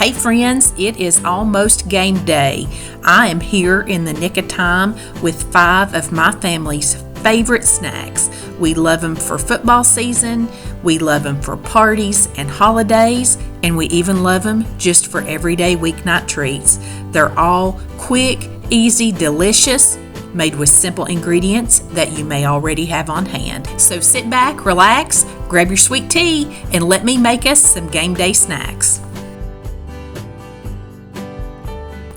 Hey friends, it is almost game day. I am here in the nick of time with 5 of my family's favorite snacks. We love them for football season, we love them for parties and holidays, and we even love them just for everyday weeknight treats. They're all quick, easy, delicious, made with simple ingredients that you may already have on hand. So sit back, relax, grab your sweet tea, and let me make us some game day snacks.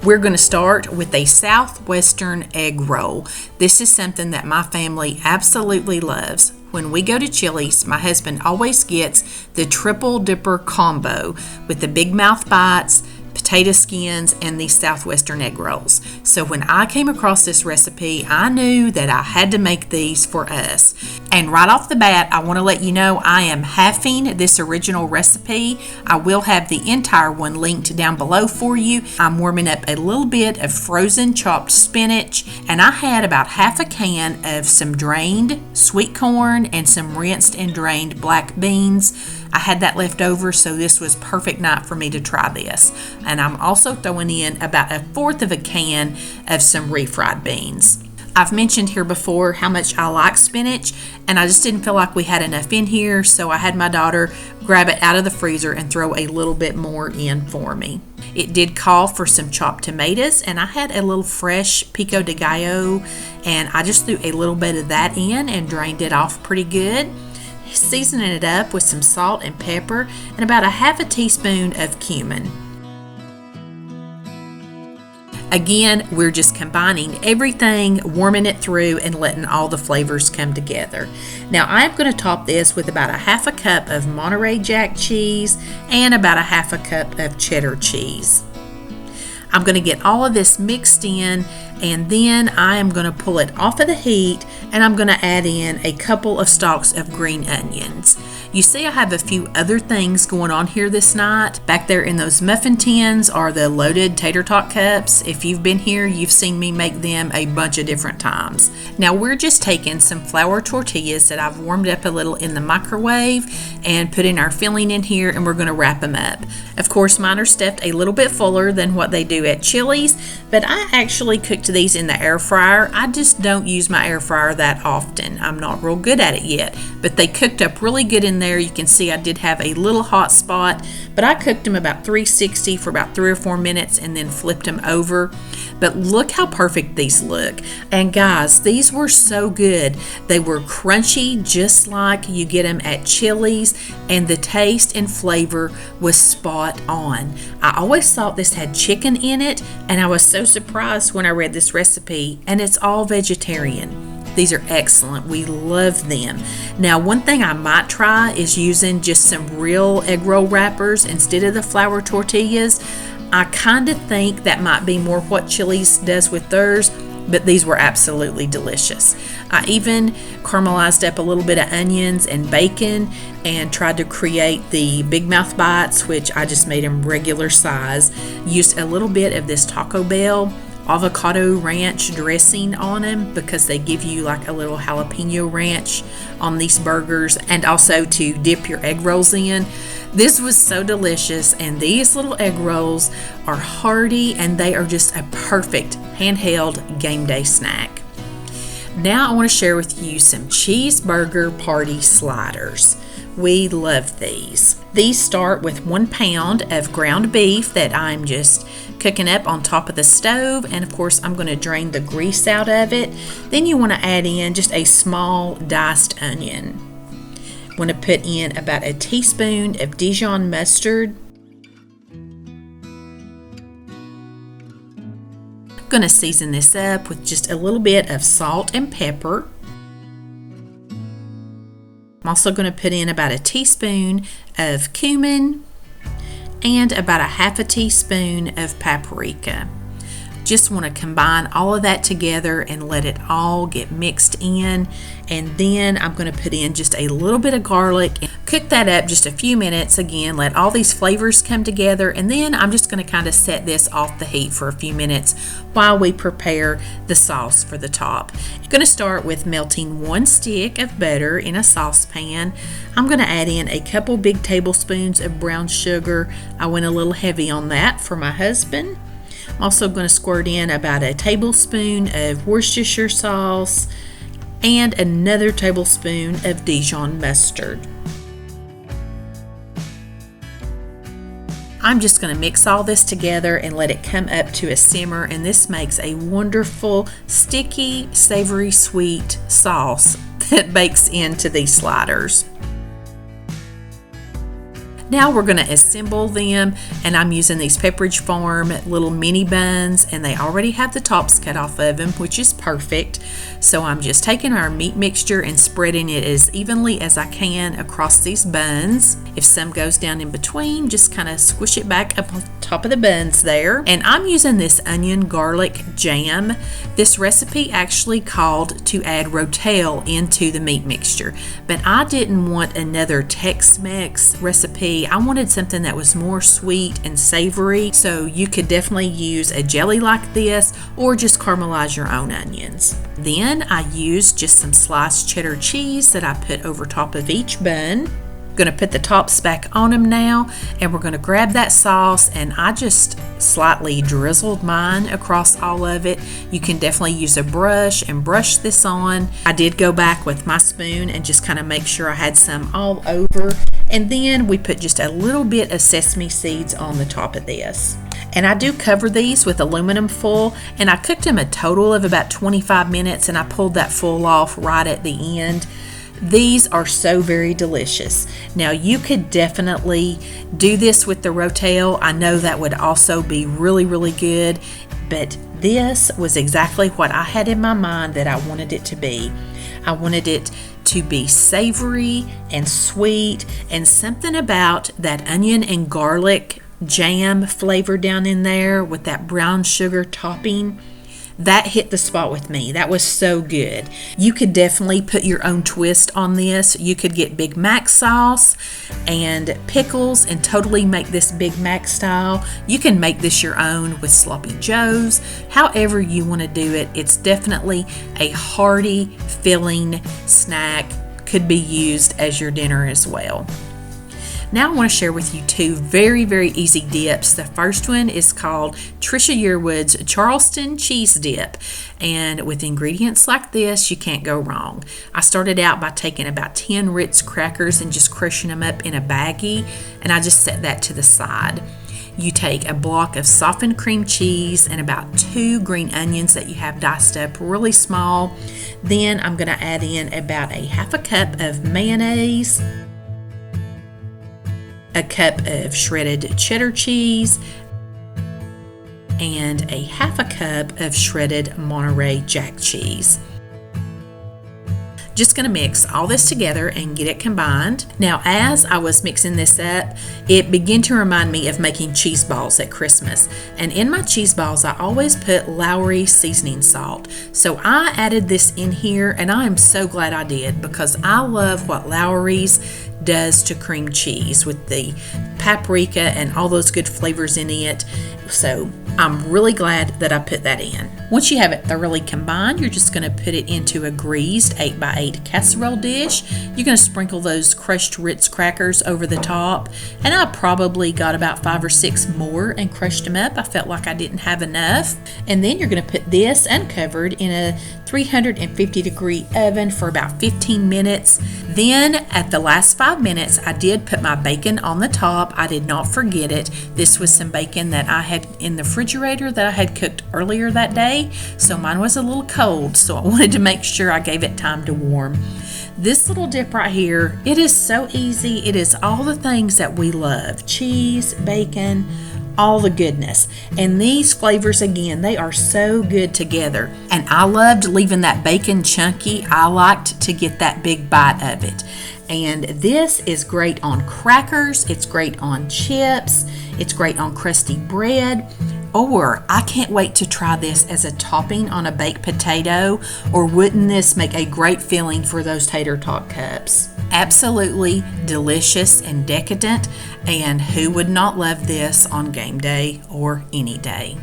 We're going to start with a southwestern egg roll. This is something that my family absolutely loves. When we go to Chili's, my husband always gets the triple dipper combo with the big mouth bites, potato skins, and these southwestern egg rolls. So when I came across this recipe, I knew that I had to make these for us. And right off the bat, I want to let you know I am halving this original recipe. I will have the entire one linked down below for you. I'm warming up a little bit of frozen chopped spinach, and I had about half a can of some drained sweet corn and some rinsed and drained black beans. I had that left over, so this was perfect night for me to try this. And I'm also throwing in about 1/4 of a can of some refried beans. I've mentioned here before how much I like spinach, and I just didn't feel like we had enough in here, so I had my daughter grab it out of the freezer and throw a little bit more in for me. It did call for some chopped tomatoes, and I had a little fresh pico de gallo, and I just threw a little bit of that in and drained it off pretty good. Seasoning it up with some salt and pepper and about 1/2 teaspoon of cumin. Again, we're just combining everything, warming it through, and letting all the flavors come together. Now I'm going to top this with about 1/2 cup of Monterey Jack cheese and about 1/2 cup of cheddar cheese. I'm going to get all of this mixed in, and then I am going to pull it off of the heat, and I'm going to add in a couple of stalks of green onions. You see I have a few other things going on here this night. Back there in those muffin tins are the loaded tater tot cups. If you've been here, you've seen me make them a bunch of different times. Now we're just taking some flour tortillas that I've warmed up a little in the microwave and putting our filling in here, and we're going to wrap them up. Of course, mine are stuffed a little bit fuller than what they do at Chili's, but I actually cooked these in the air fryer. I just don't use my air fryer that often. I'm not real good at it yet, but they cooked up really good in there. You can see I did have a little hot spot, but I cooked them about 360 for about 3 or 4 minutes and then flipped them over. But look how perfect these look. And guys, these were so good. They were crunchy just like you get them at Chili's, and the taste and flavor was spot on. I always thought this had chicken in it, and I was so surprised when I read this recipe, and it's all vegetarian. These are excellent. We love them. Now, one thing I might try is using just some real egg roll wrappers instead of the flour tortillas. I kind of think that might be more what Chili's does with theirs, but these were absolutely delicious. I even caramelized up a little bit of onions and bacon and tried to create the big mouth bites, which I just made them regular size. Used a little bit of this Taco Bell avocado ranch dressing on them because they give you like a little jalapeno ranch on these burgers, and also to dip your egg rolls in. This was so delicious, and these little egg rolls are hearty, and they are just a perfect handheld game day snack. Now I want to share with you some cheeseburger party sliders. We love these. These start with 1 pound of ground beef that I'm just cooking up on top of the stove, and of course I'm going to drain the grease out of it. Then you want to add in just a small diced onion. Want to put in about 1 teaspoon of Dijon mustard. Going to season this up with just a little bit of salt and pepper. I'm also going to put in about 1 teaspoon of cumin and about 1/2 teaspoon of paprika. just want to combine all of that together and let it all get mixed in. And then I'm going to put in just a little bit of garlic and cook that up just a few minutes. Again, let all these flavors come together, and then I'm just going to kind of set this off the heat for a few minutes while we prepare the sauce for the top. I'm going to start with melting 1 stick of butter in a saucepan. I'm going to add in a couple big tablespoons of brown sugar. I went a little heavy on that for my husband. I'm also going to squirt in about a tablespoon of Worcestershire sauce and another tablespoon of Dijon mustard. I'm just going to mix all this together and let it come up to a simmer, and this makes a wonderful, sticky, savory, sweet sauce that bakes into these sliders. Now we're going to assemble them, and I'm using these Pepperidge Farm little mini buns, and they already have the tops cut off of them, which is perfect. So I'm just taking our meat mixture and spreading it as evenly as I can across these buns. If some goes down in between, just kind of squish it back up on top of the buns there. And I'm using this onion garlic jam. This recipe actually called to add rotel into the meat mixture, but I didn't want another Tex-Mex recipe. I wanted something that was more sweet and savory, so you could definitely use a jelly like this or just caramelize your own onions. Then I used just some sliced cheddar cheese that I put over top of each bun. Going to put the tops back on them now, and we're going to grab that sauce, and I just slightly drizzled mine across all of it. You can definitely use a brush and brush this on. I did go back with my spoon and just kind of make sure I had some all over, and then we put just a little bit of sesame seeds on the top of this. And I do cover these with aluminum foil, and I cooked them a total of about 25 minutes, and I pulled that foil off right at the end. These are so very delicious. Now you could definitely do this with the rotel. I know that would also be really, really good, but this was exactly what I had in my mind that I wanted it to be. I wanted it to be savory and sweet, and something about that onion and garlic jam flavor down in there with that brown sugar topping. That hit the spot with me. That was so good. You could definitely put your own twist on this. You could get Big Mac sauce and pickles and totally make this Big Mac style. You can make this your own with sloppy joes. However you want to do it, it's definitely a hearty, filling snack. Could be used as your dinner as well. Now I want to share with you 2 very, very easy dips. The first one is called Trisha Yearwood's Charleston Cheese Dip. And with ingredients like this, you can't go wrong. I started out by taking about 10 Ritz crackers and just crushing them up in a baggie, and I just set that to the side. You take a block of softened cream cheese and about 2 green onions that you have diced up really small. Then I'm going to add in about a half a cup of mayonnaise, a cup of shredded cheddar cheese, and a half a cup of shredded Monterey Jack cheese. Just going to mix all this together and get it combined. Now, as I was mixing this up, it began to remind me of making cheese balls at Christmas. And in my cheese balls, I always put Lowry seasoning salt. So I added this in here, and I am so glad I did, because I love what Lowry's does to cream cheese with the paprika and all those good flavors in it. So I'm really glad that I put that in. Once you have it thoroughly combined, you're just going to put it into a greased 8x8 casserole dish. You're going to sprinkle those crushed Ritz crackers over the top, and I probably got about 5 or 6 more and crushed them up. I felt like I didn't have enough. And then you're going to put this uncovered in a 350-degree oven for about 15 minutes. Then at the last 5 minutes, I did put my bacon on the top. I did not forget it. This was some bacon that I had in the refrigerator that I had cooked earlier that day, so mine was a little cold, so I wanted to make sure I gave it time to warm. This little dip right here, it is so easy. It is all the things that we love: cheese, bacon, all the goodness. And these flavors, again, they are so good together. And I loved leaving that bacon chunky. I liked to get that big bite of it. And this is great on crackers. It's great on chips. It's great on crusty bread. Or I can't wait to try this as a topping on a baked potato, or wouldn't this make a great filling for those tater tot cups? Absolutely delicious and decadent, and who would not love this on game day or any day?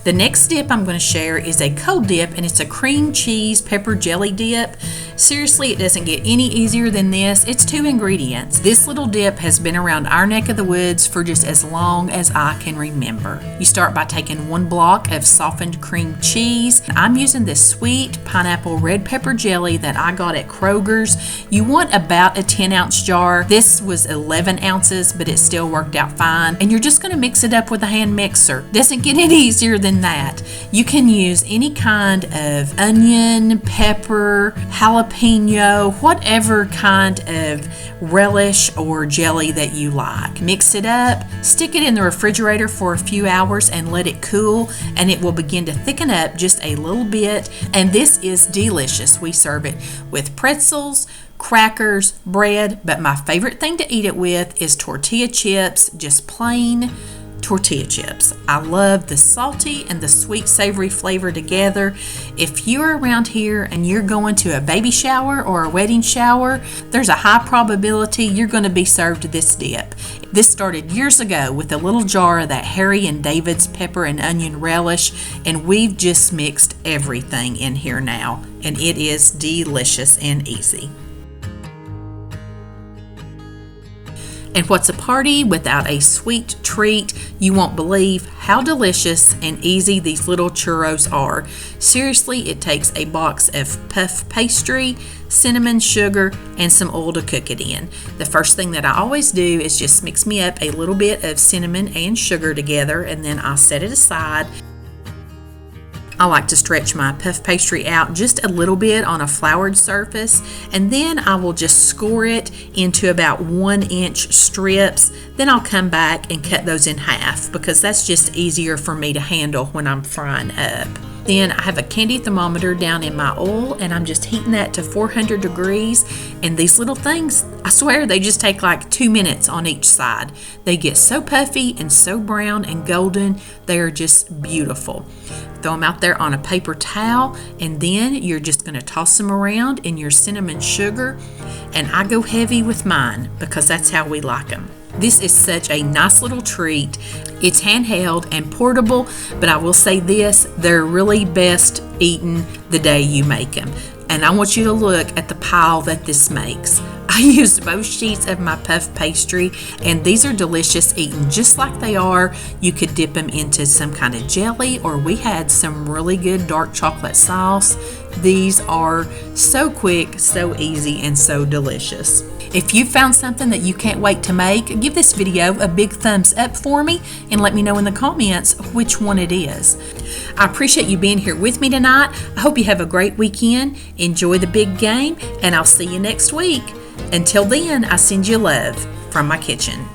The next dip I'm going to share is a cold dip, and it's a cream cheese pepper jelly dip. Seriously, it doesn't get any easier than this. It's 2 ingredients. This little dip has been around our neck of the woods for just as long as I can remember. You start by taking 1 block of softened cream cheese. I'm using this sweet pineapple red pepper jelly that I got at Kroger's. You want about a 10-ounce jar. This was 11 ounces, but it still worked out fine. And you're just going to mix it up with a hand mixer. Doesn't get any easier than that. You can use any kind of onion, pepper, jalapeno, whatever kind of relish or jelly that you like. Mix it up, stick it in the refrigerator for a few hours and let it cool, and it will begin to thicken up just a little bit, and this is delicious. We serve it with pretzels, crackers, bread, but my favorite thing to eat it with is tortilla chips, just plain tortilla chips. I love the salty and the sweet savory flavor together. If you're around here and you're going to a baby shower or a wedding shower, there's a high probability you're going to be served this dip. This started years ago with a little jar of that Harry and David's pepper and onion relish, and we've just mixed everything in here now, and it is delicious and easy. And what's a party without a sweet treat? You won't believe how delicious and easy these little churros are. Seriously, it takes a box of puff pastry, cinnamon, sugar, and some oil to cook it in. The first thing that I always do is just mix me up a little bit of cinnamon and sugar together, and then I'll set it aside. I like to stretch my puff pastry out just a little bit on a floured surface, and then I will just score it into about 1-inch strips. Then I'll come back and cut those in half because that's just easier for me to handle when I'm frying up. Then I have a candy thermometer down in my oil, and I'm just heating that to 400 degrees. And these little things, I swear they just take like 2 minutes on each side. They get so puffy and so brown and golden. They are just beautiful. Throw them out there on a paper towel, and then you're just going to toss them around in your cinnamon sugar. And I go heavy with mine because that's how we like them. This is such a nice little treat. It's handheld and portable, but I will say this, they're really best eaten the day you make them. And I want you to look at the pile that this makes. I used both sheets of my puff pastry, and these are delicious eaten just like they are. You could dip them into some kind of jelly, or we had some really good dark chocolate sauce. These are so quick, so easy, and so delicious. If you found something that you can't wait to make, give this video a big thumbs up for me and let me know in the comments which one it is. I appreciate you being here with me tonight. I hope you have a great weekend. Enjoy the big game, and I'll see you next week. Until then, I send you love from my kitchen.